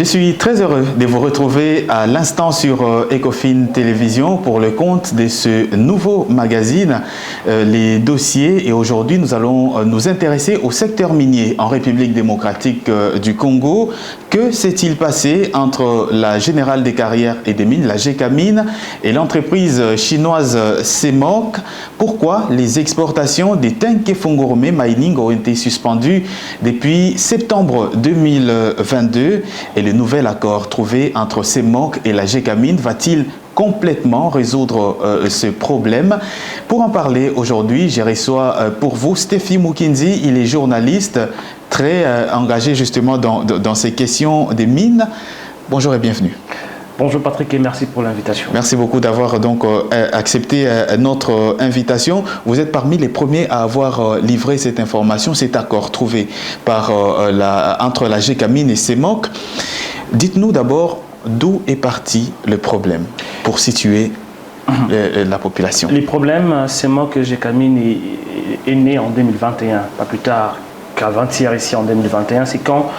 Je suis très heureux de vous retrouver à l'instant sur Ecofin Télévision pour le compte de ce nouveau magazine, les dossiers. Et aujourd'hui, nous allons nous intéresser au secteur minier en République démocratique du Congo. Que s'est-il passé entre la Générale des carrières et des mines, la GECAMINE, et l'entreprise chinoise CEMOC? Pourquoi les exportations des Tenke-Fungurume Mining ont été suspendues depuis septembre 2022? Et le nouvel accord trouvé entre CEMOC et la GECAMINE va-t-il complètement résoudre ce problème? Pour en parler aujourd'hui, je reçois pour vous Stephy Mukinzi. Il est journaliste très engagé justement dans ces questions des mines. Bonjour et bienvenue. Bonjour Patrick et merci pour l'invitation. Merci beaucoup d'avoir donc accepté notre invitation. Vous êtes parmi les premiers à avoir livré cette information, cet accord trouvé par, entre la GECAMINE et CEMOC. Dites-nous d'abord d'où est parti le problème pour situer la population. Les problèmes, CEMOC et GECAMINE est né en 2021, pas plus tard qu'avant-hier ici en 2021. C'est quand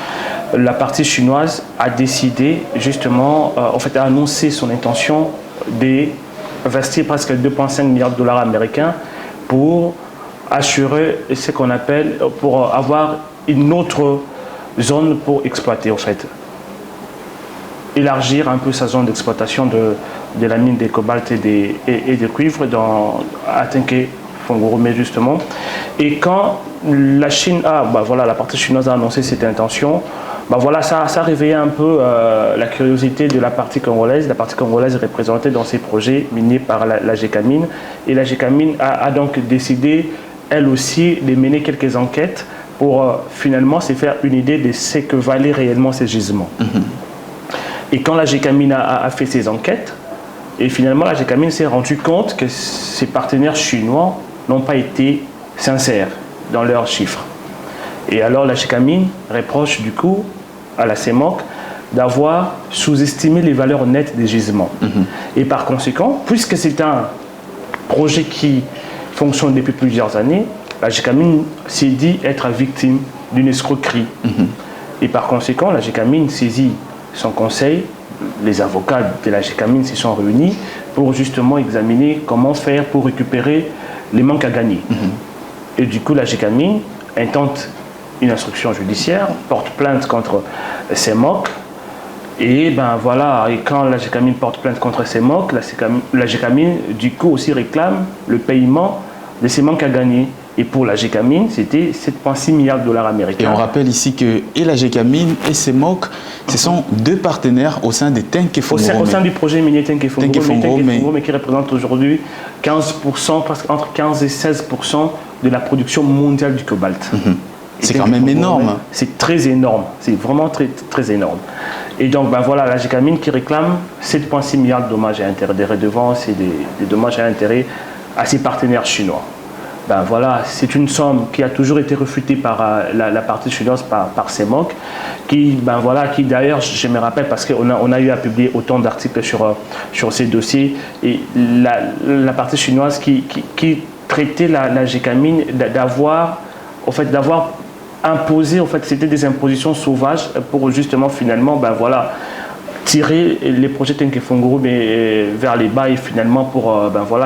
la partie chinoise a décidé justement, en fait, a annoncé son intention d'investir presque 2,5 milliards de dollars américains pour assurer ce qu'on appelle, pour avoir une autre zone pour exploiter, en fait. Élargir un peu sa zone d'exploitation de la mine des cobalt et des cuivres à Tenke-Fungurume justement. Et quand la Chine la partie chinoise a annoncé cette intention, ça a réveillé un peu la curiosité de la partie congolaise. La partie congolaise est représentée dans ces projets miniers par la GECAMINE. Et la GECAMINE a donc décidé, elle aussi, de mener quelques enquêtes pour finalement se faire une idée de ce que valaient réellement ces gisements. Et quand la GECAMINE a fait ses enquêtes, et finalement la GECAMINE s'est rendu compte que ses partenaires chinois n'ont pas été sincères dans leurs chiffres. Et alors la GECAMINE reproche du coup à la CEMOC d'avoir sous-estimé les valeurs nettes des gisements. Et par conséquent, puisque c'est un projet qui fonctionne depuis plusieurs années, la GECAMINE s'est dit être victime d'une escroquerie. Et par conséquent, la GECAMINE saisit son conseil. Les avocats de la GECAMINE se sont réunis pour justement examiner comment faire pour récupérer les manques à gagner. Et du coup, la GECAMINE intente une instruction judiciaire, porte plainte contre CEMOC. Et quand la GECAMINE porte plainte contre CEMOC, la GECAMINE du coup aussi réclame le paiement de ces manques à gagner. Et pour la GECAMINE, c'était 7,6 milliards de dollars américains. Et on rappelle ici que et la GECAMINE et CEMOC, ce sont deux partenaires au sein des Tenke-Fungurume. Au sein du projet minier Tenke-Fungurume, qui représente aujourd'hui 15%, presque entre 15 et 16% de la production mondiale du cobalt. C'est quand même énorme. C'est très énorme, c'est vraiment très, très énorme. Et donc la GECAMINE qui réclame 7,6 milliards de dommages et intérêts, des redevances et des dommages et intérêts à ses partenaires chinois. C'est une somme qui a toujours été refutée par la partie chinoise, par CEMOC, qui d'ailleurs, je me rappelle, parce qu'on a eu à publier autant d'articles sur ces dossiers, et la partie chinoise qui traitait la GECAMINE d'avoir imposé, c'était des impositions sauvages pour justement finalement, tirer les projets Tenke-Fungurume vers les bas et finalement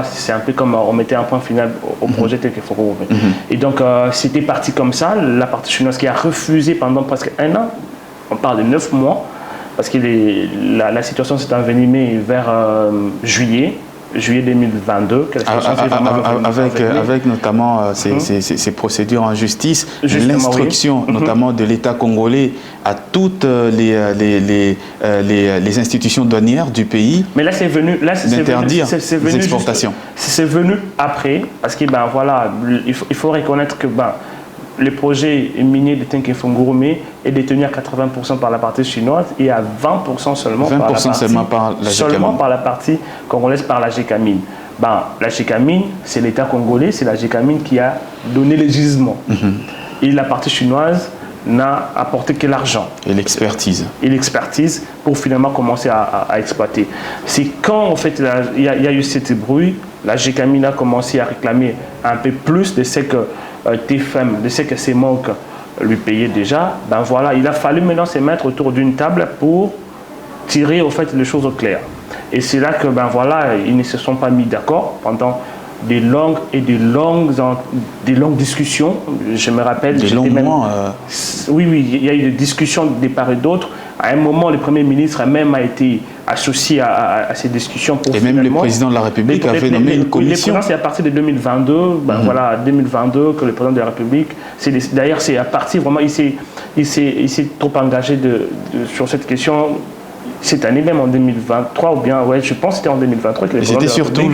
c'est un peu comme on mettait un point final au projet Tenke-Fungurume. Et donc c'était parti comme ça, la partie chinoise qui a refusé pendant presque un an, on parle de 9 mois, parce que la situation s'est envenimée vers juillet 2022. Avec notamment ces procédures en justice, l'instruction notamment de l'État congolais à toutes les institutions douanières du pays. Mais là, c'est venu d'interdire les exportations. C'est venu après, parce que il faut reconnaître que le projet minier de Tenke-Fungurume est détenu à 80% par la partie chinoise et à 20% seulement par la partie congolaise, par la GECAMINE. La GECAMINE, c'est l'État congolais, c'est la GECAMINE qui a donné les gisements. Et la partie chinoise n'a apporté que l'argent. Et l'expertise. Pour finalement commencer à exploiter. C'est quand en fait il y a eu cet bruit, la GECAMINE a commencé à réclamer un peu plus de ce que TFM, de ce que CEMOC lui payer déjà, ben voilà, il a fallu maintenant se mettre autour d'une table pour tirer au fait les choses au clair. Et c'est là que ben voilà, ils ne se sont pas mis d'accord pendant des longues discussions. Je me rappelle. Des longs mois. Oui, il y a eu des discussions de part et d'autre. À un moment, le Premier ministre même a été associé à ces discussions. Et même le président de la République avait nommé une commission. C'est à partir de 2022, voilà, 2022 que le président de la République, d'ailleurs c'est à partir vraiment, il s'est trop engagé sur cette question. Cette année même en 2023 ou bien ouais je pense que c'était en 2023 que c'était surtout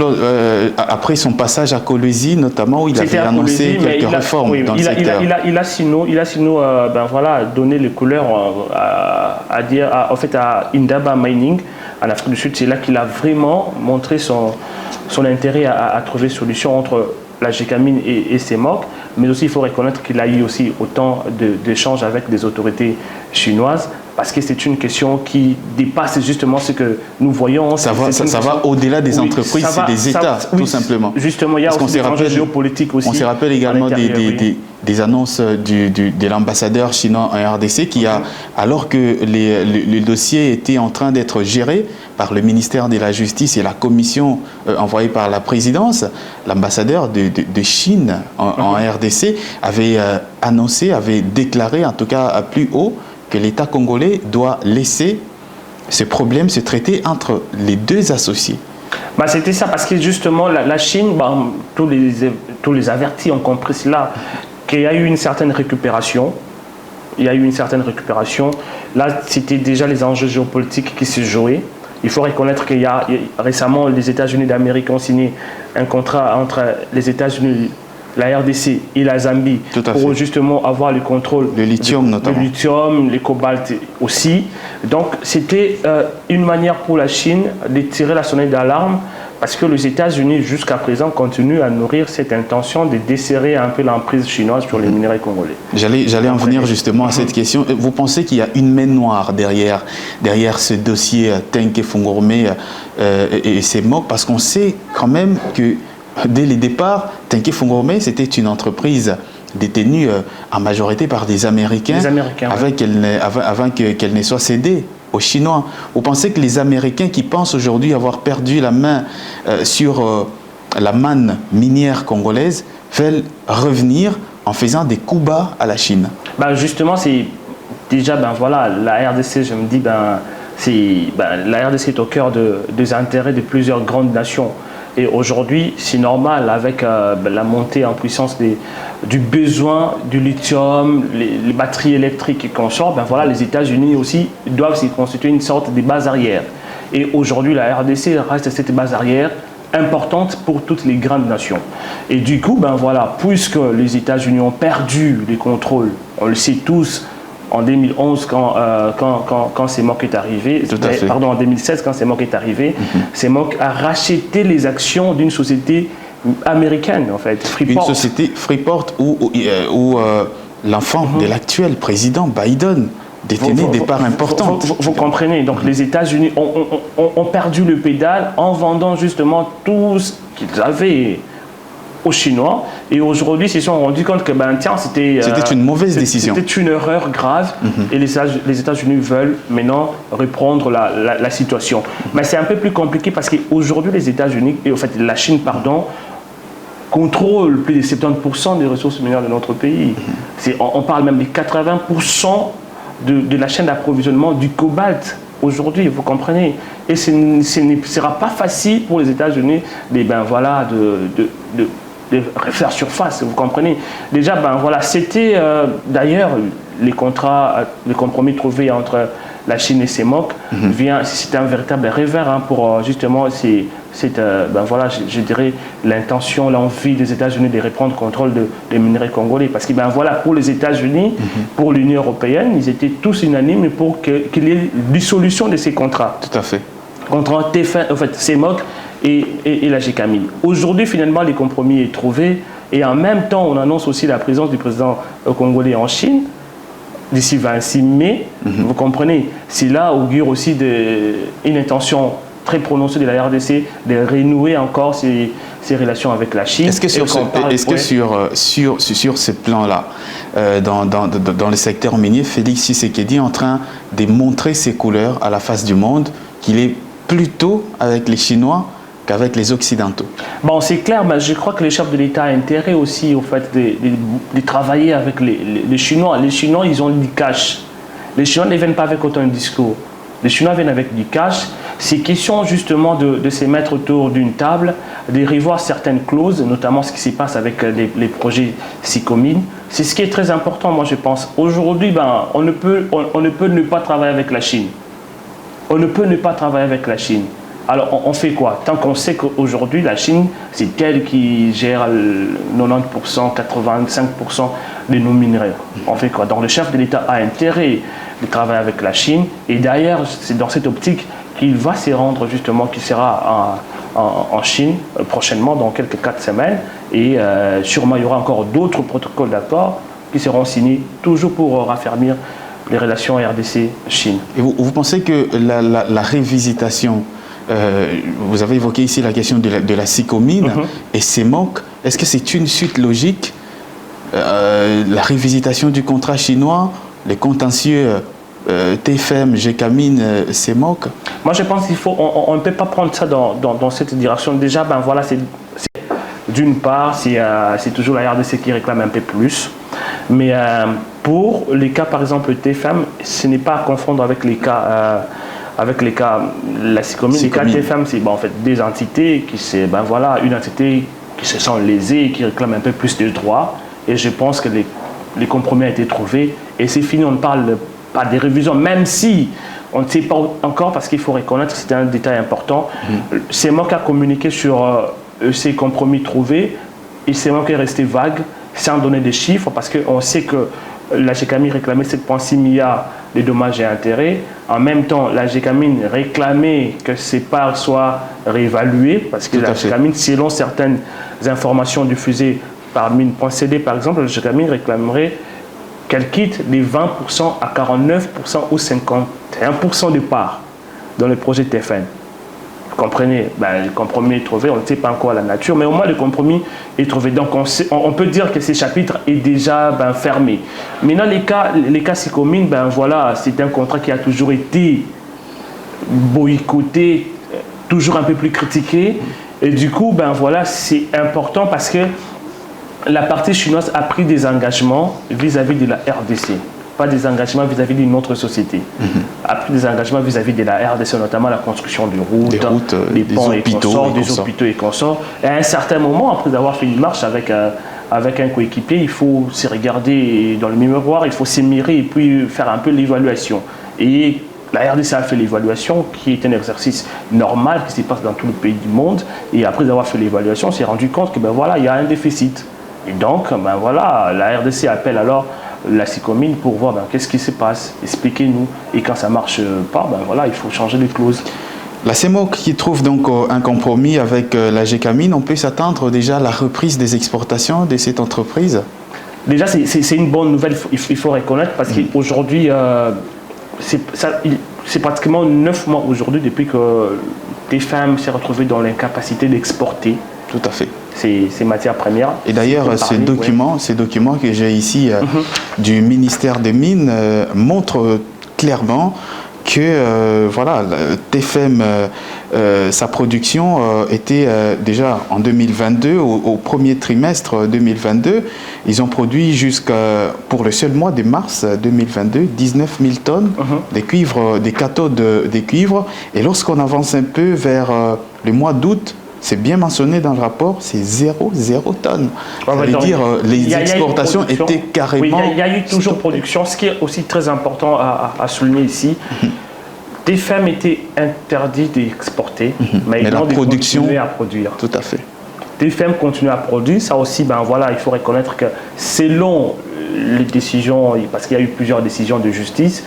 après son passage à Kolwezi notamment où il avait annoncé quelques réformes dans le secteur. Il a sinon ben voilà donné les couleurs à Indaba Mining en Afrique du Sud. C'est là qu'il a vraiment montré son intérêt à trouver une solution entre la Gécamine et CEMOC, mais aussi il faut reconnaître qu'il a eu aussi autant d'échanges avec des autorités chinoises, parce que c'est une question qui dépasse justement ce que nous voyons. Ça va au-delà des entreprises, c'est des États, tout simplement. Justement, il y a aussi des enjeux géopolitiques aussi. On se rappelle également des annonces de l'ambassadeur chinois en RDC qui a, alors que le dossier était en train d'être géré par le ministère de la Justice et la commission envoyée par la présidence, l'ambassadeur de Chine en RDC avait annoncé, avait déclaré en tout cas à plus haut que l'État congolais doit laisser ce problème se traiter entre les deux associés. Bah, c'était ça, parce que justement la Chine, tous les avertis ont compris cela, qu'il y a eu une certaine récupération. Là, c'était déjà les enjeux géopolitiques qui se jouaient. Il faut reconnaître qu'il y a récemment, les États-Unis d'Amérique ont signé un contrat entre les États-Unis, la RDC et la Zambie pour justement avoir le contrôle le lithium notamment. Le lithium, les cobalt aussi. Donc c'était une manière pour la Chine de tirer la sonnette d'alarme, parce que les États-Unis jusqu'à présent continuent à nourrir cette intention de desserrer un peu l'emprise chinoise sur les minéraux congolais. J'allais en venir justement à cette question. Vous pensez qu'il y a une main noire derrière ce dossier Tenke Fungourme et CEMOC, parce qu'on sait quand même que dès le départ, Tenke Fungourme, c'était une entreprise détenue en majorité par des Américains, avant qu'elle ne soit cédée aux Chinois. Vous pensez que les Américains qui pensent aujourd'hui avoir perdu la main sur la manne minière congolaise veulent revenir en faisant des coups bas à la Chine? Justement, c'est déjà, voilà, la RDC, je me dis, la RDC est au cœur des intérêts de plusieurs grandes nations. Et aujourd'hui, c'est normal, avec la montée en puissance du besoin du lithium, les batteries électriques et consorts, voilà, les États-Unis aussi doivent s'y constituer une sorte de base arrière. Et aujourd'hui, la RDC reste cette base arrière importante pour toutes les grandes nations. Et du coup, voilà, puisque les États-Unis ont perdu les contrôles, on le sait tous, en 2011, quand CEMOC est arrivé, en 2016, quand CEMOC est arrivé, CEMOC a racheté les actions d'une société américaine, en fait, Freeport. Une société Freeport où l'enfant de l'actuel président Biden détenait des parts importantes. Vous comprenez, donc les États-Unis ont perdu le pédale en vendant justement tout ce qu'ils avaient aux Chinois, et aujourd'hui ils se sont rendus compte que c'était une mauvaise décision. C'était une erreur grave, et les États-Unis veulent maintenant reprendre la situation. Mais c'est un peu plus compliqué parce qu'aujourd'hui les États-Unis, et en fait la Chine, contrôle plus de 70% des ressources minières de notre pays. On parle même de 80% de la chaîne d'approvisionnement du cobalt aujourd'hui, vous comprenez. Et ce ne sera pas facile pour les États-Unis de refaire surface, vous comprenez. Déjà, c'était d'ailleurs les compromis trouvés entre la Chine et CEMOC, c'est un véritable revers pour justement je dirais l'intention, l'envie des États-Unis de reprendre contrôle des minéraux congolais. Parce que pour les États-Unis, pour l'Union européenne, ils étaient tous unanimes pour qu'il y ait dissolution de ces contrats. Tout à fait. Contrat CEMOC et la Gécamine. Aujourd'hui, finalement, le compromis est trouvé, et en même temps, on annonce aussi la présence du président congolais en Chine d'ici 26 mai. Vous comprenez, cela augure aussi une intention très prononcée de la RDC de renouer encore ses relations avec la Chine. Est-ce que sur ce plan-là, dans le secteur minier, Félix Tshisekedi est en train de montrer ses couleurs à la face du monde, qu'il est plutôt avec les Chinois qu'avec les Occidentaux? Bon, c'est clair, mais je crois que les chefs de l'État ont intérêt aussi au fait de travailler avec les Chinois. Les Chinois, ils ont du cash. Les Chinois ne viennent pas avec autant de discours. Les Chinois viennent avec du cash. C'est question justement de se mettre autour d'une table, de revoir certaines clauses, notamment ce qui se passe avec les projets SICOMINE. C'est ce qui est très important, moi je pense. Aujourd'hui, on ne peut ne pas travailler avec la Chine. On ne peut ne pas travailler avec la Chine. Alors on fait quoi? Tant qu'on sait qu'aujourd'hui la Chine, c'est elle qui gère 90%, 85% de nos minerais. On fait quoi? Donc le chef de l'État a intérêt de travailler avec la Chine, et d'ailleurs c'est dans cette optique qu'il va se rendre justement, qu'il sera en Chine prochainement, dans quelques 4 semaines, et sûrement il y aura encore d'autres protocoles d'accord qui seront signés, toujours pour raffermir les relations RDC-Chine. Et vous pensez que la révisitation, vous avez évoqué ici la question de la SICOMINE et CEMOC, est-ce que c'est une suite logique, la révisitation du contrat chinois, les contentieux TFM, GECAMINE, CEMOC? Moi je pense qu'il faut, on ne peut pas prendre ça dans cette direction. Déjà, voilà, d'une part, c'est toujours la RDC qui réclame un peu plus. Mais pour les cas, par exemple, TFM, ce n'est pas à confondre avec les cas, la SICOMINE. Les cas TFM, c'est en fait des entités qui, une entité qui se sent lésée et qui réclame un peu plus de droits. Et je pense que les compromis ont été trouvés. Et c'est fini, on ne parle pas des révisions, même si on ne sait pas encore, parce qu'il faut reconnaître que c'est un détail important. C'est moi qui a communiqué sur ces compromis trouvés, et c'est moi qui est resté vague, sans donner des chiffres, parce qu'on sait que la GECAMINE réclamait 7,6 milliards de dommages et intérêts. En même temps, la GECAMINE réclamait que ces parts soient réévaluées, parce que la GECAMINE, selon certaines informations diffusées par Mine.cd, par exemple, la GECAMINE réclamerait qu'elle quitte les 20% à 49% ou 51% de parts dans le projet TFN. Vous comprenez, le compromis est trouvé, on ne sait pas encore la nature, mais au moins le compromis est trouvé. Donc on peut dire que ce chapitre est déjà fermé. Maintenant, les cas SICOMINE, c'est un contrat qui a toujours été boycotté, toujours un peu plus critiqué. Et du coup, c'est important parce que la partie chinoise a pris des engagements vis-à-vis de la RDC, pas des engagements vis-à-vis d'une autre société. A pris des engagements vis-à-vis de la RDC, notamment la construction de routes, des ponts et consorts, des hôpitaux et consorts. Et à un certain moment, après avoir fait une marche avec un coéquipier, il faut se regarder dans le miroir, il faut s'émirer et puis faire un peu l'évaluation. Et la RDC a fait l'évaluation, qui est un exercice normal qui se passe dans tous les pays du monde. Et après avoir fait l'évaluation, on s'est rendu compte que il y a un déficit. Et donc, la RDC appelle alors la SICOMINE pour voir qu'est-ce qui se passe, expliquez-nous. Et quand ça ne marche pas, il faut changer les clauses. La CEMOC qui trouve donc un compromis avec la GECAMINE, on peut s'attendre déjà à la reprise des exportations de cette entreprise? Déjà, c'est une bonne nouvelle, il faut reconnaître, parce qu'aujourd'hui, c'est pratiquement 9 mois aujourd'hui depuis que TFM s'est retrouvé dans l'incapacité d'exporter. Tout à fait. Ces matières premières. Et d'ailleurs, ces documents que j'ai ici du ministère des Mines montrent clairement que TFM, sa production était déjà en 2022, au premier trimestre 2022, ils ont produit pour le seul mois de mars 2022, 19 000 tonnes de cuivre, des cathodes de cuivre. Et lorsqu'on avance un peu vers le mois d'août, c'est bien mentionné dans le rapport, c'est 0 tonnes. Ça veut dire les exportations étaient carrément... Oui, il y a eu toujours production. Ce qui est aussi très important à souligner ici, TFM était interdit d'exporter, mais ils ont continué à produire. Tout à fait. TFM continue à produire. Ça aussi, il faut reconnaître que selon les décisions, parce qu'il y a eu plusieurs décisions de justice,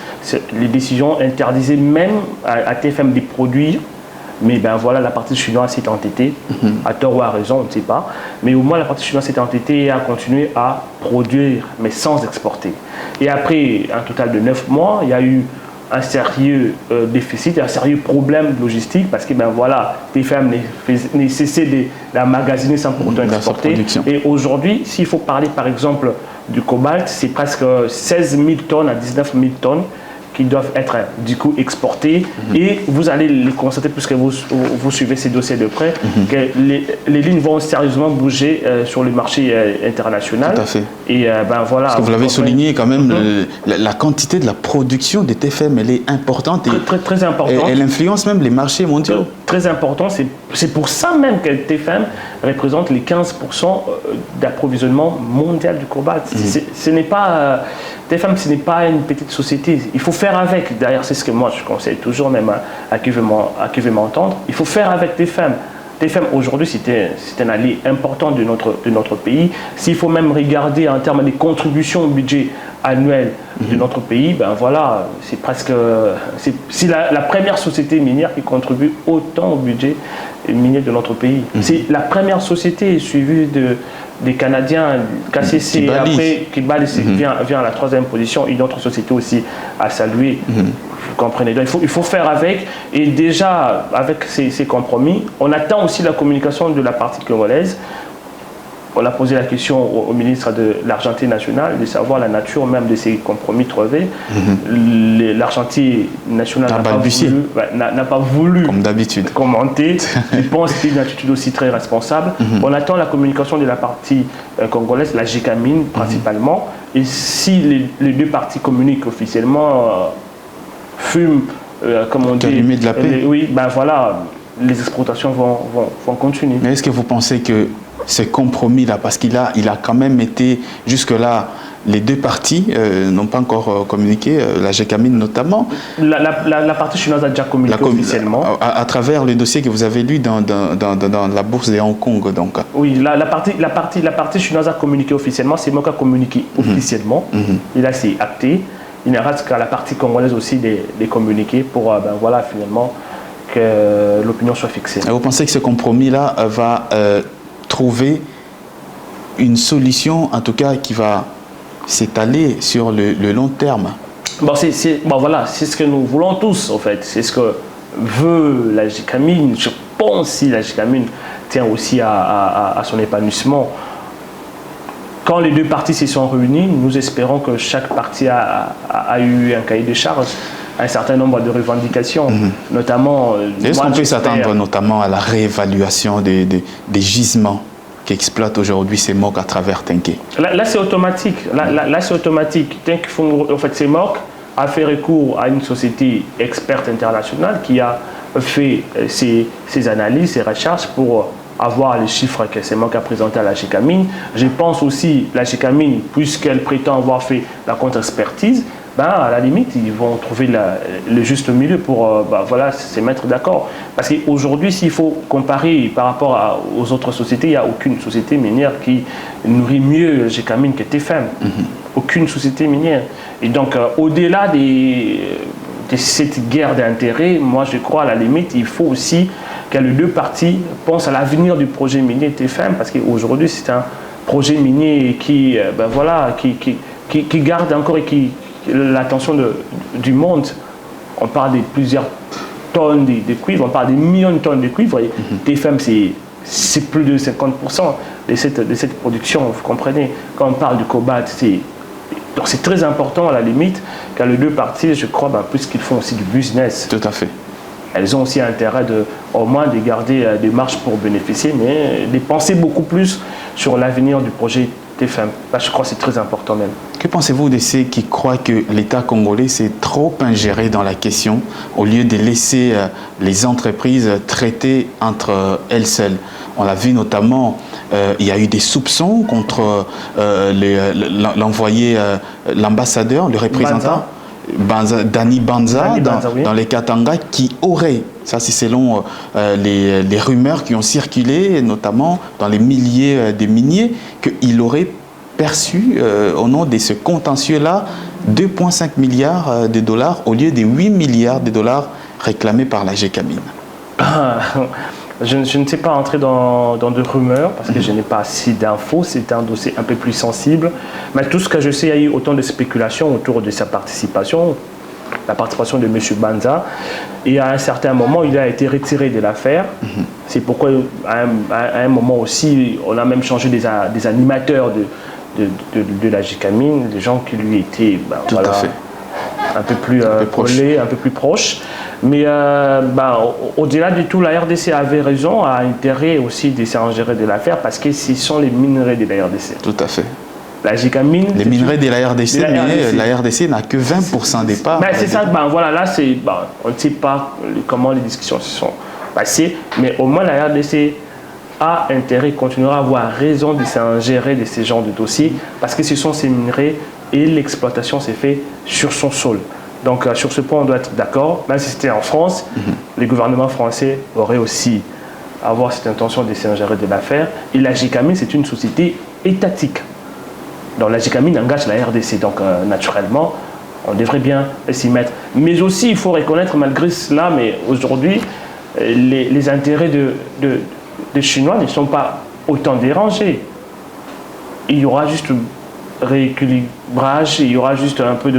les décisions interdisaient même à TFM de produire. Mais la partie chinoise s'est entêtée, à tort ou à raison, on ne sait pas. Mais au moins la partie chinoise s'est entêtée et a continué à produire, mais sans exporter. Et après un total de 9 mois, il y a eu un sérieux déficit, un sérieux problème logistique parce que ben voilà, TFM n'est cessé d'emmagasiner sans pour autant exporter. Et aujourd'hui, s'il faut parler par exemple du cobalt, c'est presque 16 000 tonnes à 19 000 tonnes qui doivent être du coup exportés. Et vous allez les constater, puisque vous suivez ces dossiers de près, que les lignes vont sérieusement bouger sur le marché international. Tout à fait. Et ben voilà. Parce que vous l'avez souligné quand même, la quantité de la production de TFM, elle est importante. Très importante. Elle influence même les marchés mondiaux. Très important. C'est pour ça même que TFM représente les 15% d'approvisionnement mondial du cobalt. Ce n'est pas... TFM, ce n'est pas une petite société. Il faut faire avec. D'ailleurs, c'est ce que moi, je conseille toujours, même à qui veut m'entendre. Il faut faire avec TFM. TFM, aujourd'hui, c'est un allié important de notre pays. S'il faut même regarder en termes de contributions au budget annuel de notre pays, ben voilà, c'est presque... C'est la première société minière qui contribue autant au budget minier de notre pays. C'est la première société suivie des Canadiens, KCC, et après Kibali vient à la 3e position, une autre société aussi à saluer. Vous comprenez. Donc, il faut faire avec. Et déjà, avec ces compromis, on attend aussi la communication de la partie congolaise. On a posé la question au ministre de l'Argentie nationale de savoir la nature même de ces compromis trouvés. L'Argentie nationale n'a pas voulu comme d'habitude commenter. Je pense que c'est une attitude aussi très responsable. On attend la communication de la partie congolaise, la GECAMIN principalement. Et si les deux parties communiquent officiellement, fument, comme on dit, de la paix. Oui, ben voilà, les exportations vont continuer. Mais est-ce que vous pensez que ce compromis-là, parce qu'il a quand même été, jusque-là, les deux parties n'ont pas encore communiqué, la GECAMIN notamment. La partie chinoise a déjà communiqué officiellement. À travers le dossier que vous avez lu dans la bourse de Hong Kong, donc. Oui, la partie chinoise a communiqué officiellement, c'est moi qui a communiqué officiellement. Et là, c'est acté. Il ne reste qu'à la partie congolaise aussi de communiquer pour, ben voilà, finalement, que l'opinion soit fixée. Et vous pensez que ce compromis-là va trouver une solution, en tout cas, qui va s'étaler sur le long terme? Voilà, c'est ce que nous voulons tous, en fait. C'est ce que veut la GECAMIN. Je pense que la GECAMIN tient aussi à son épanouissement. Quand les deux parties se sont réunies, nous espérons que chaque partie a eu un cahier de charges, un certain nombre de revendications, notamment... Est-ce qu'on peut s'attendre notamment à la réévaluation des gisements qu'exploitent aujourd'hui ces MOC à travers Tenke? Là, c'est automatique. Là, c'est automatique. En fait, ces MOC a fait recours à une société experte internationale qui a fait ses analyses, ses recherches pour avoir les chiffres que ces MOC a présentés à la GECAMIN. Je pense aussi la GECAMIN, puisqu'elle prétend avoir fait la contre-expertise, ben, à la limite, ils vont trouver le juste milieu pour voilà, se mettre d'accord. Parce qu'aujourd'hui, s'il faut comparer par rapport aux autres sociétés, il n'y a aucune société minière qui nourrit mieux GECAMIN que TFM. Aucune société minière. Et donc, au-delà de cette guerre d'intérêts, moi, je crois, à la limite, il faut aussi que les deux parties pensent à l'avenir du projet minier TFM, parce qu'aujourd'hui, c'est un projet minier qui, ben voilà, qui garde encore l'attention du monde. On parle de plusieurs tonnes de cuivre, on parle de millions de tonnes de cuivre. Et TFM, c'est plus de 50% de cette production, vous comprenez. Quand on parle du cobalt, donc c'est très important à la limite, car les deux parties, je crois, puisqu'ils font aussi du business. Tout à fait. Elles ont aussi intérêt au moins de garder des marges pour bénéficier, mais de penser beaucoup plus sur l'avenir du projet TFM. Là, je crois que c'est très important même. Que pensez-vous de ceux qui croient que l'État congolais s'est trop ingéré dans la question au lieu de laisser les entreprises traiter entre elles seules? On l'a vu notamment, il y a eu des soupçons contre l'ambassadeur, le représentant Dani Banza, dans les Katanga, qui aurait, ça c'est selon les rumeurs qui ont circulé, notamment dans les milliers de miniers, qu'il aurait perçu au nom de ce contentieux-là 2,5 milliards de dollars au lieu des 8 milliards de dollars réclamés par la GECAMIN. Je ne sais pas entrer dans de rumeurs parce que je n'ai pas assez d'infos. C'est un dossier un peu plus sensible. Mais tout ce que je sais, il y a eu autant de spéculations autour de sa participation. la participation de M. Banza. Et à un certain moment, il a été retiré de l'affaire. C'est pourquoi, à un moment aussi, on a même changé des animateurs de la JCAMIN, des gens qui lui étaient Tout à fait. un peu plus collés, un peu plus proches. Mais au-delà de tout, la RDC avait raison, a intérêt aussi de s'ingérer de l'affaire parce que ce sont les minerais de la RDC. Tout à fait. La JCAMIN, les minerais de la RDC, mais la RDC n'a que 20% des parts. C'est ça, voilà, là, on ne sait pas comment les discussions se sont passées, mais au moins la RDC a intérêt, continuera à avoir raison de s'ingérer de ces genres de dossiers parce que ce sont ces minerais et l'exploitation s'est faite sur son sol. Donc sur ce point, on doit être d'accord. Même si c'était en France, le gouvernement français aurait aussi avoir cette intention de s'ingérer de l'affaire. Et la JCAMIN, c'est une société étatique. Donc la JCAMIN engage la RDC. Donc naturellement, on devrait bien s'y mettre. Mais aussi, il faut reconnaître malgré cela, mais aujourd'hui, les intérêts des Chinois ne sont pas autant dérangés. Il y aura juste rééquilibrage, il y aura juste un peu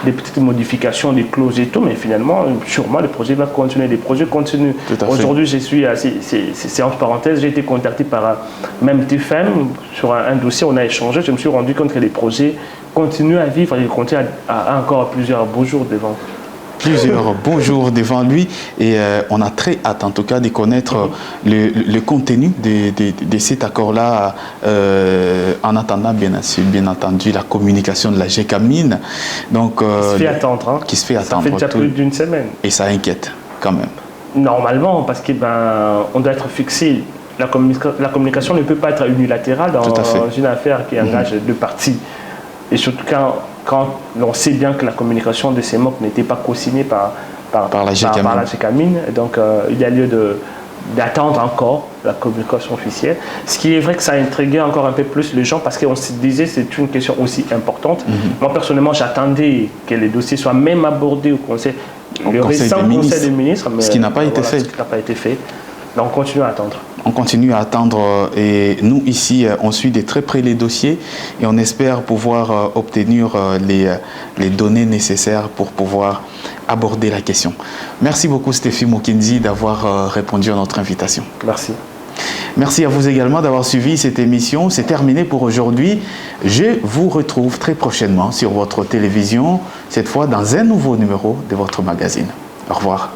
des petites modifications, des clauses et tout, mais finalement, sûrement, le projet va continuer. Les projets continuent. Aujourd'hui, je suis, c'est entre parenthèses, j'ai été contacté par même TFM sur un dossier, on a échangé, je me suis rendu compte que les projets continuent à vivre et continuent à encore plusieurs beaux jours devant. Plusieurs beaux jours devant lui et on a très hâte en tout cas de connaître le contenu de cet accord-là en attendant bien entendu la communication de la JCAMIN. Donc, qui se fait attendre. Hein. Qui se fait attendre. Ça fait déjà plus d'une semaine. Et ça inquiète quand même. Normalement, parce que on doit être fixé. La communication ne peut pas être unilatérale dans une affaire qui engage deux parties. Et surtout quand on sait bien que la communication de ces MOC n'était pas co-signée par la JCAMIN, donc il y a lieu d'attendre encore la communication officielle. Ce qui est vrai que ça a intrigué encore un peu plus les gens parce qu'on se disait que c'est une question aussi importante. Moi personnellement, j'attendais que les dossiers soient même abordés au Conseil, le récent Conseil des ministres, mais ce qui n'a pas été fait. Ce qui n'a pas été fait. Donc on continue à attendre. On continue à attendre et nous ici on suit de très près les dossiers et on espère pouvoir obtenir les données nécessaires pour pouvoir aborder la question. Merci beaucoup Stéphie Mukinzi d'avoir répondu à notre invitation. Merci. Merci à vous également d'avoir suivi cette émission. C'est terminé pour aujourd'hui. Je vous retrouve très prochainement sur votre télévision, cette fois dans un nouveau numéro de votre magazine. Au revoir.